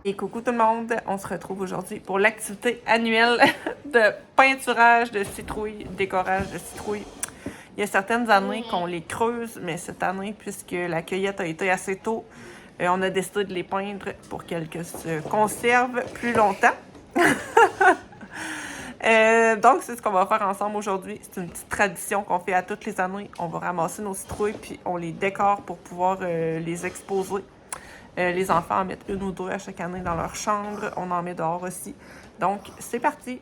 Et coucou tout le monde, on se retrouve aujourd'hui pour l'activité annuelle de peinturage de citrouilles, décorage de citrouilles. Il y a certaines années qu'on les creuse, mais cette année, puisque la cueillette a été assez tôt, on a décidé de les peindre pour qu'elles se conservent plus longtemps. Donc, c'est ce qu'on va faire ensemble aujourd'hui. C'est une petite tradition qu'on fait à toutes les années. On va ramasser nos citrouilles puis on les décore pour pouvoir les exposer. Les enfants en mettent une ou deux à chaque année dans leur chambre. On en met dehors aussi. Donc, c'est parti!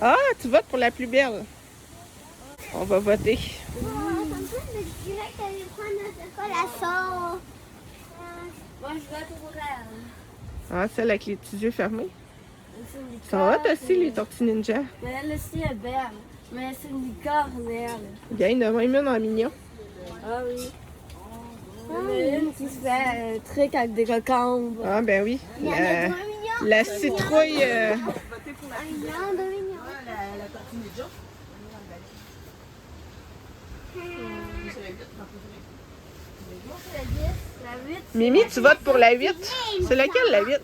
Ah, tu votes pour la plus belle. On va voter. Je dirais qu'elle allait prendre notre collação. Moi, je vote pour elle. Ah, celle avec les petits yeux fermés. Ça va aussi, les tortues ninja. Mais elle aussi est belle. Mais c'est une licorne, elle. Il y a une même une en mignon. Ah oui. Il y en a une qui se fait un truc avec des cocombes. Ah, ben oui. Il y en a deux mignons. La citrouille. Un mignon, deux mignons. La tortue ninja. La 10, la 8. Mimi, tu votes pour la 8. C'est laquelle, la 8?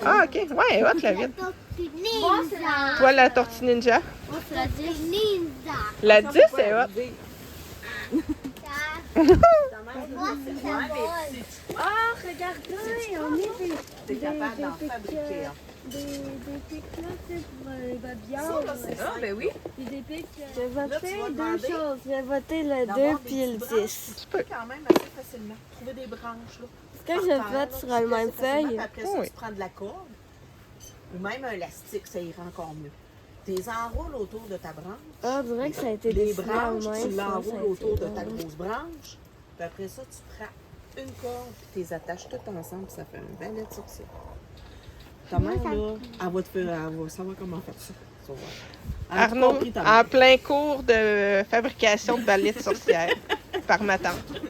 Ah, ok. Ouais, vote la 8. Moi, c'est la... Toi, la tortue ninja. Moi, c'est la 10. La 10, c'est hot. Moi, c'est la bonne. Ah, regardez, on est T'es capable d'en fabriquer. des pics là, c'est pour les babillards. Ah, ben oui. Des pics. Je vais Là, tu voter vas deux demander choses. Je vais voter le d'avoir 2 des puis le petits 10. Tu peux. Quand même assez facilement. Trouver des branches, là. Est-ce que je vote sur la même feuille? Après ça, Oui. tu prends de la corde ou même un élastique, ça ira encore mieux. Tu les enroules autour de ta branche. Ah, on dirait que ça a été Les dessiné en branches, main, tu ça, l'enroules ça a autour été de ta bon. grosse branche. Puis après ça, tu prends une corde puis tu les attaches toutes ensemble. Puis ça fait un bel sorcier. Ta mère, là, elle va te faire, elle va savoir comment faire ça. Tu vas voir. Elle a tout Arnaud, compris, ta en mère. plein cours de fabrication de balais de sorcières par ma tante.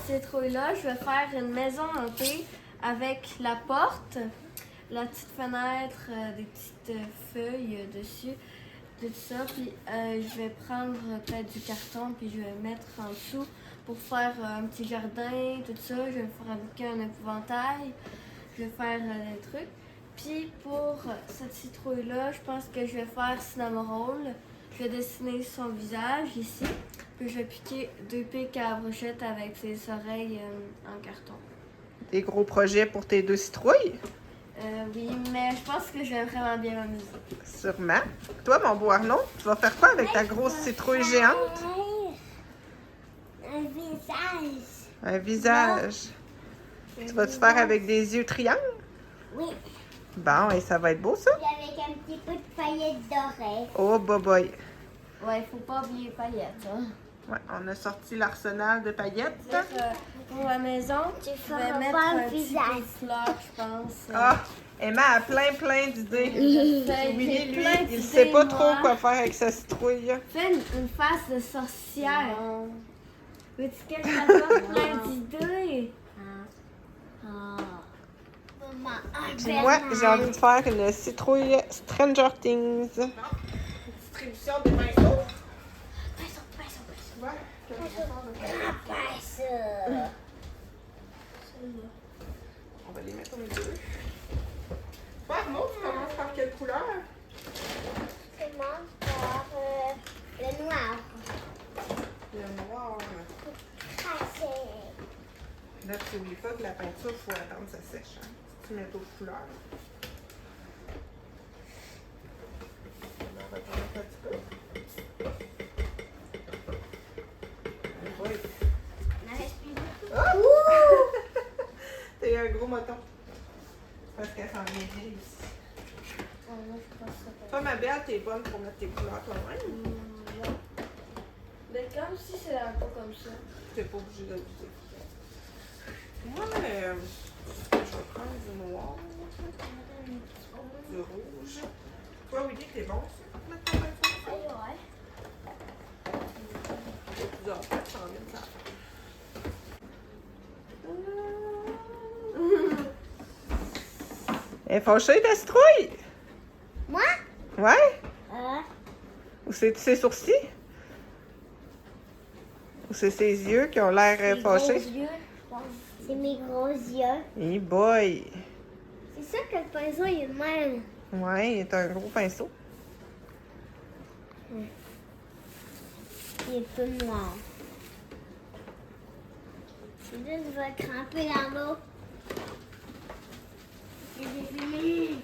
Cette citrouille-là, je vais faire une maison hantée avec la porte, la petite fenêtre, des petites feuilles dessus, tout ça. Puis je vais prendre peut-être du carton, puis je vais mettre en dessous pour faire un petit jardin, tout ça. Je vais fabriquer un épouvantail, je vais faire des trucs. Puis pour cette citrouille-là, je pense que je vais faire Cinnamoroll. Je vais dessiner son visage ici. Puis je vais piquer 2 pics à la brochette avec ses oreilles en carton. Des gros projets pour tes 2 citrouilles? Oui, mais je pense que je vais vraiment bien m'amuser. Sûrement. Toi, mon beau Arnaud, tu vas faire quoi avec ta grosse citrouille géante? Un visage. Un visage. Tu vas-tu faire avec des yeux triangles? Oui, Bon, et ça va être beau, ça? avec un petit peu de paillettes d'oreilles. Oh, boy. Ouais, faut pas oublier les paillettes. Hein. Ouais, on a sorti l'arsenal de paillettes. Pour la maison, Tu je vais feras mettre pas un le petit peu visage. de fleurs, je pense. Ah, Emma a plein d'idées. Willy, lui, plein il d'idées, sait pas moi. trop quoi faire avec sa citrouille. Fais une face de sorcière. Veux-tu que je t'apporte plein d'idées? Maman, Puis moi, j'ai envie de faire une citrouille Stranger Things. Distribution des pinceaux. Ouais. On va les mettre au milieu. Ouais, Arnaud, tu commences par quelle couleur? commence par le noir. Le noir. Caché. Là, tu n'oublies pas que la peinture, il faut attendre que ça sèche. Hein? Si tu mets d'autres couleurs. On va attendre un petit peu. Oui. Il en reste plus beaucoup. Oh! T'as eu un gros moton. Parce qu'elle s'en vient bien ici. Toi, ma belle, t'es bonne pour mettre tes couleurs toi-même. Mais comme si c'est un peu comme ça. T'es pas obligé d'habiter. Moi, je vais prendre du noir, du rouge. Toi, Willy, t'es bon, ça, pour mettre ton pinceau? Ouais. Il y a plusieurs fois qui s'en viennent, ça. Elle est fâchée, ta citrouille? Moi? Ouais? Euh, Ou c'est ses sourcils? Ou c'est ses yeux qui ont l'air mes fâchés? gros yeux, je pense. C'est mes gros yeux. Hey boy! C'est ça que le pinceau il est de même. Ouais, il est un gros pinceau. Il est tout noir. Je vais cramper dans l'eau. C'est fini.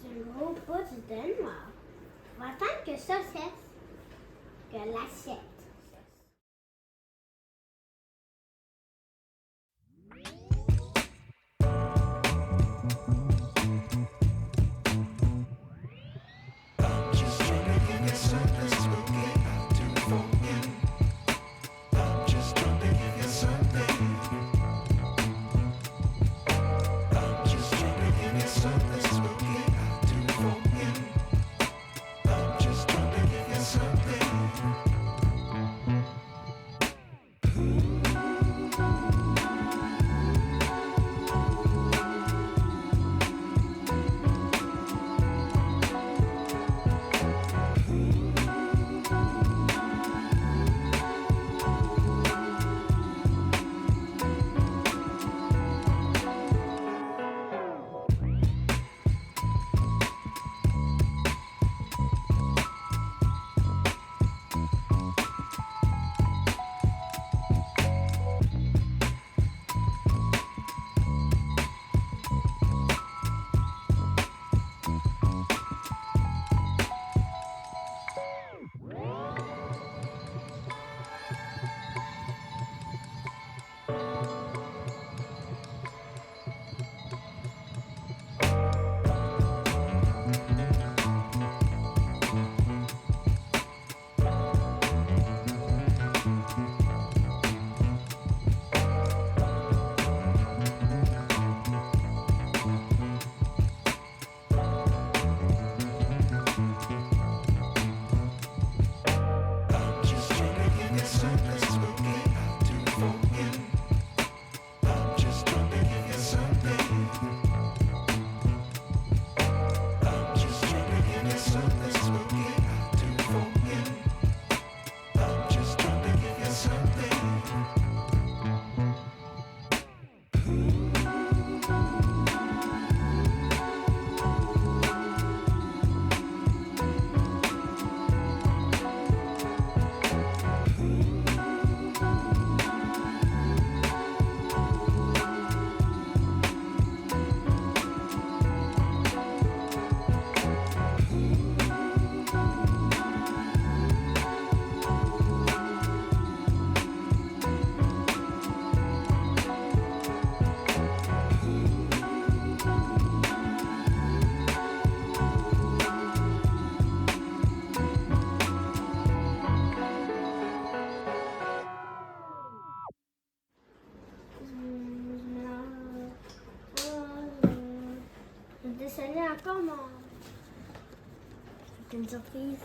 C'est un gros pot de noir. On va attendre que ça cesse. Que l'assiette. encore mon. C'est une surprise.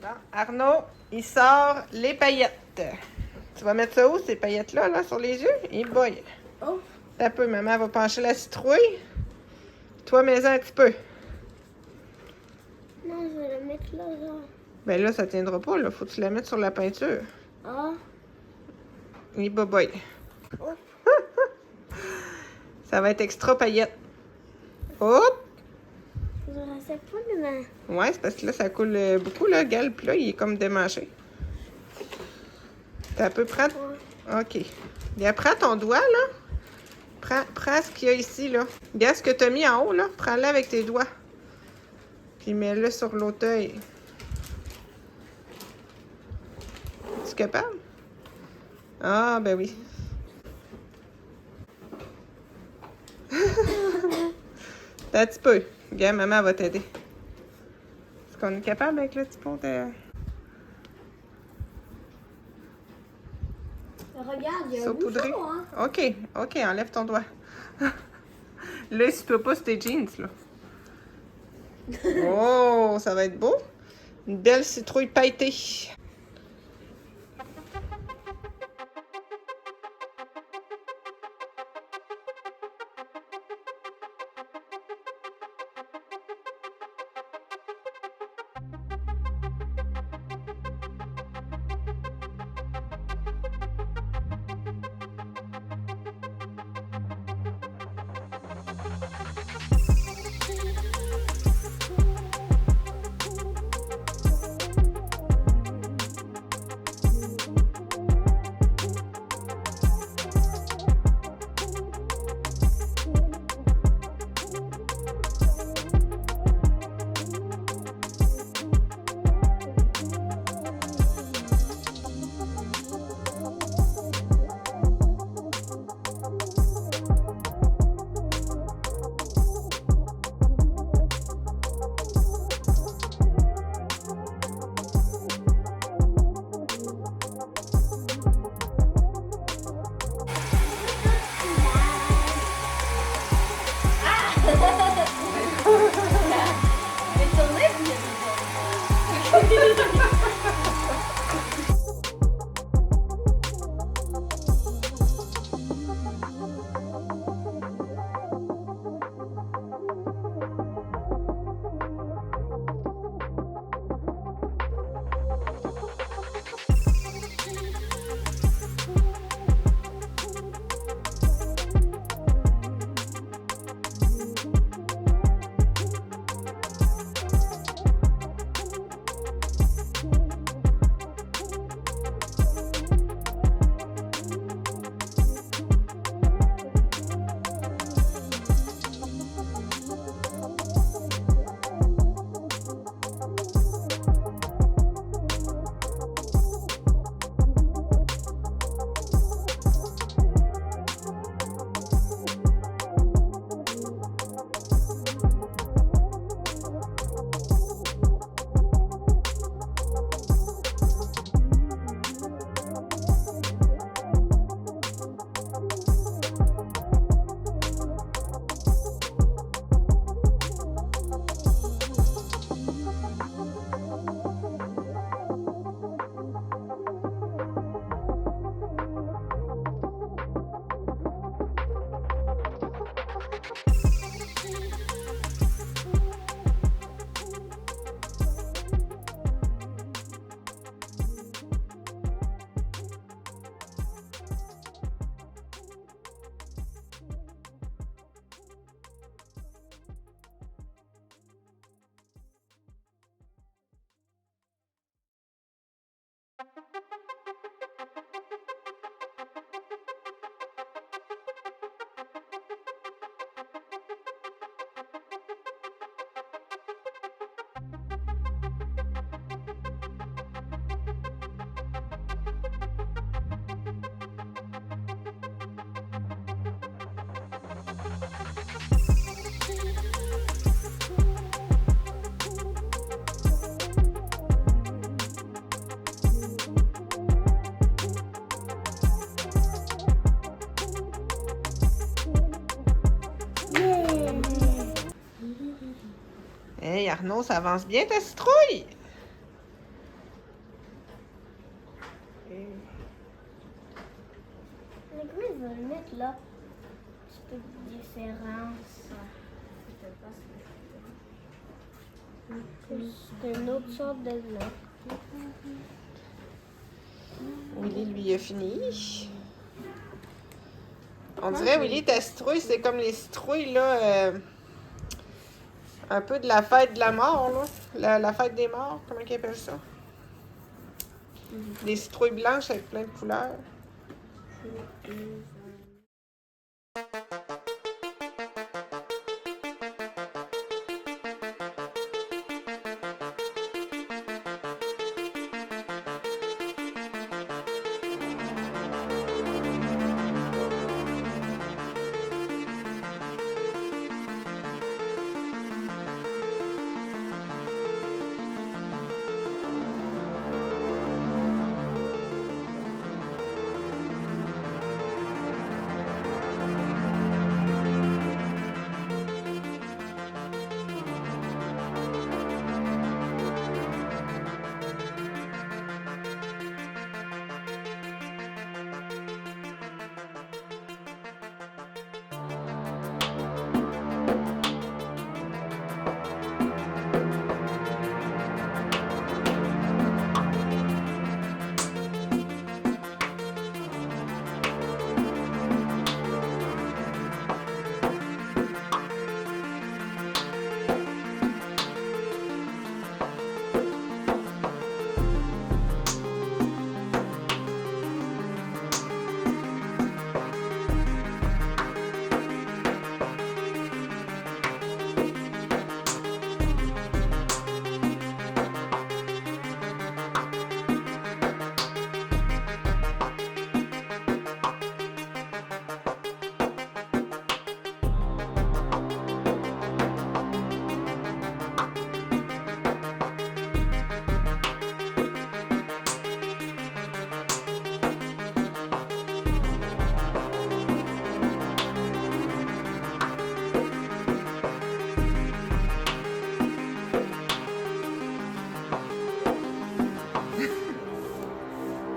Bon, Arnaud, il sort les paillettes. Tu vas mettre ça où, ces paillettes-là, là, sur les yeux? Et boy! Oh. Un peu, maman va pencher la citrouille. Toi, mets-en un petit peu. Non, je vais le mettre là, là. Ben là, ça tiendra pas, là. Faut que tu la mettes sur la peinture. Ah. Et boy! Oh. Ça va être extra paillettes. Hop! Je ne sais pas de main. Ouais, c'est parce que là, ça coule beaucoup, là. Regarde, puis là, il est comme démanché. T'as un peu prendre. OK. Bien, prends ton doigt, là. Prends ce qu'il y a ici, là. Regarde ce que tu as mis en haut, là. Prends-le avec tes doigts. Puis mets-le sur l'autre œil. Es-tu capable? Ah, ben oui. Un petit peu. Regarde, maman va t'aider. Est-ce qu'on est capable avec le petit pot de... Regarde, il y a un saupoudré? bouchon, hein. OK, OK, enlève ton doigt. Là, il se peut pas sur tes jeans, là. Oh, ça va être beau. Une belle citrouille pailletée. Arnaud, ça avance bien ta citrouille? Mais comment je vais le mettre là? Un petit peu de différence. C'est une autre sorte de bloc. Willy, lui, a fini. On dirait, Willy, ta citrouille, c'est comme les citrouilles, là, un peu de la fête de la mort, là. La fête des morts, comment ils appellent ça? Des citrouilles blanches avec plein de couleurs.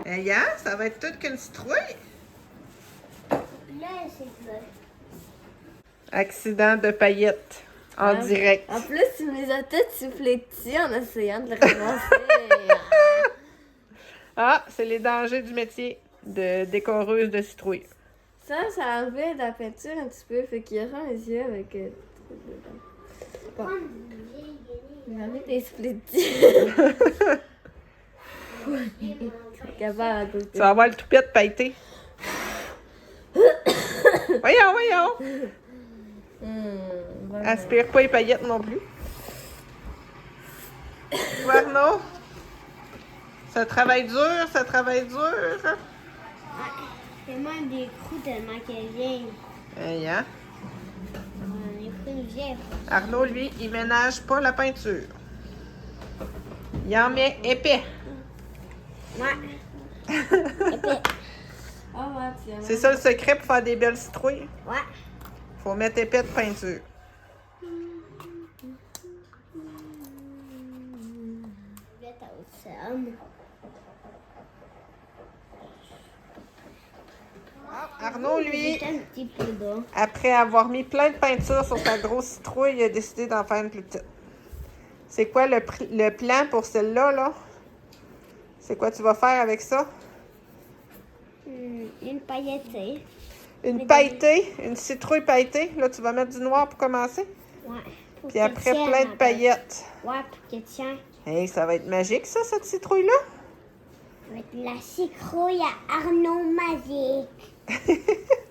Hey, hein? Ça va être toute qu'une citrouille? Là, c'est bleu. Accident de paillettes en direct. En plus, tu me les as toutes soufflées dessus en essayant de le ramasser. Ah, c'est les dangers du métier de décoreuse de citrouille. Ça a enlevé de la peinture un petit peu, fait qu'il y aura un yeux avec des trucs dedans. Bon. J'ai enlevé tes soufflées dessus. Capable à Tu vas avoir le toupette pailleté. Voyons! voilà. Aspire pas les paillettes non plus. Toi, Arnaud? Ça travaille dur. C'est même des coups tellement qu'elle vient. Hey, hein? On est pris une vieille. Arnaud, lui, il ménage pas la peinture. Il en met épais. Ouais. Ah ouais, tiens. C'est ça le secret pour faire des belles citrouilles. Ouais. Faut mettre épais de peinture. Bête à Hudson. Arnaud, lui, Juste un petit peu d'eau. après avoir mis plein de peinture sur sa grosse citrouille, il a décidé d'en faire une plus petite. C'est quoi le plan pour celle-là, là? C'est quoi tu vas faire avec ça? Une pailletée. Une pailletée, une citrouille pailletée. Là, tu vas mettre du noir pour commencer. Ouais. Pour Puis qu'elle après, tienne plein un de peu. paillettes. Ouais, pour qu'elle tienne. Hey, ça va être magique, ça, cette citrouille-là. Avec la citrouille à Arnaud Magique.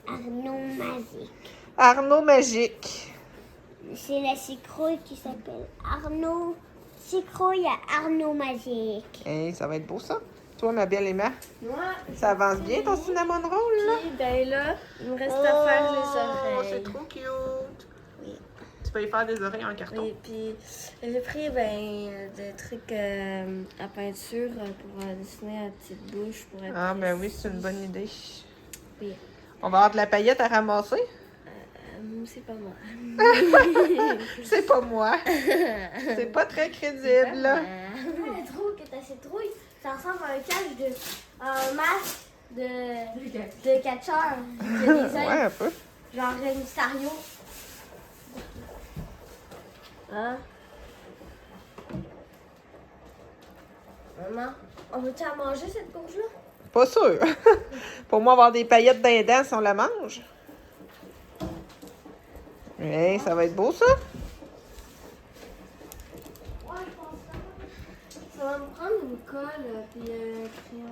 Arnaud Magique. Arnaud Magique. C'est la citrouille qui s'appelle Arnaud. Citrouille à Arnaud Magique. Hey, ça va être beau, ça. Toi, ma belle Emma, Ouais. ça avance bien ton cinnamon roll, là? Puis, ben là, il me reste à faire les oreilles. C'est trop cute. Oui. Tu peux y faire des oreilles en carton. Oui, puis j'ai pris des trucs à peinture pour dessiner la petite bouche pour être Ah, ben plus- oui, c'est une bonne idée. Oui. On va avoir de la paillette à ramasser. C'est pas moi. C'est pas moi. C'est pas très crédible. Le trou que ta citrouille, ça ressemble à un masque de catcheur. Il y a des Ouais, ailes, un peu. genre Rey Mysterio. Hein? Maman, on veut-tu à manger cette courge-là? Pas sûr. Pour moi, avoir des paillettes dans les dents si on la mange. Hey, ça va être beau, ça? Ouais, je pense ça. Ça va me prendre une colle puis un crayon.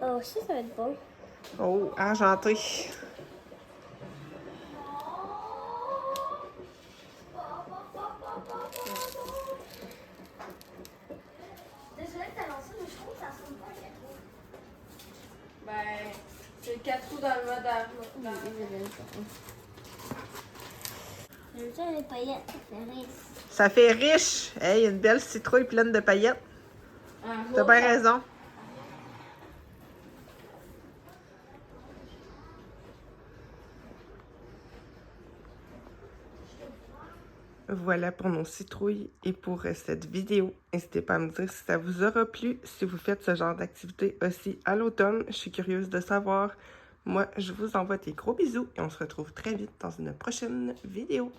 Oh, ça va être bon. Oh, argenté. Désolée de t'annoncer, mais je trouve que ça ressemble pas à 4 roues. Ben, c'est 4 roues dans le mode à... J'aime ça les paillettes, ça fait rire. Ça fait riche. Hey, une belle citrouille pleine de paillettes. T'as bien raison. Voilà pour nos citrouilles et pour cette vidéo. N'hésitez pas à me dire si ça vous aura plu, si vous faites ce genre d'activité aussi à l'automne. Je suis curieuse de savoir. Moi, je vous envoie des gros bisous et on se retrouve très vite dans une prochaine vidéo.